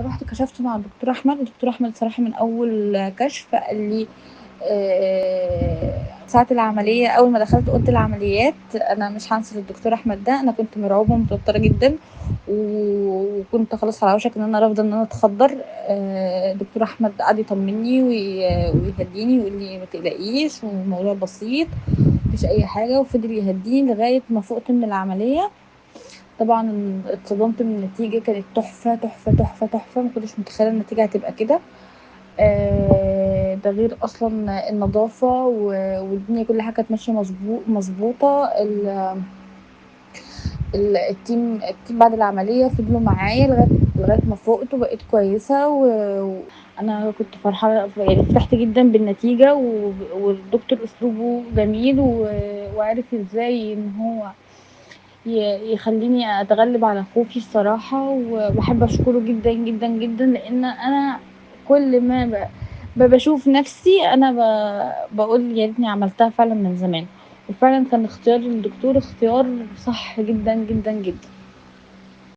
فرُحت كشفت مع الدكتور أحمد، الدكتور أحمد الصراحة من أول كشف قال لي ساعة العملية أول ما دخلت أوضة العمليات أنا مش هانسى الدكتور أحمد ده، أنا كنت مرعوبة ومتوترة جدًا وكنت خلاص على وشك إن أنا رافضة إن أنا أتخدّر. الدكتور أحمد قعد يطمنّي ويهدّيني ويقول لي ما تقلقيش والموضوع بسيط ما فيش أي حاجة، وفضل يهدّيني لغاية ما فُقت من العملية. طبعًا اتصدمت من النتيجة كانت تحفة، تحفة، تحفة، تحفة، ما كنتش متخيلة النتيجة هتبقى كده. ده غير أصلًا النضافة والدنيا كل حاجة كانت ماشية مضبوطة. الteam بعد العملية فضلوا معايا لغاية ما فُقت وبقيت كويسة وأنا كنت فرحانة يعني فرحت جدًا بالنتيجة والدكتور أسلوبه جميل وعرف إزاي إن هو يخلّيني أتغلب على خوفي الصراحة وباحب أشكره جدًا، جدًا، جدًا، لإن أنا كل ما باشوف نَفْسي أنا باقول يا ريتني عملتها فعلًا من زمان، وفعلًا كان اختياري للدكتور اختيار صح جدًا، جدًا، جدًا.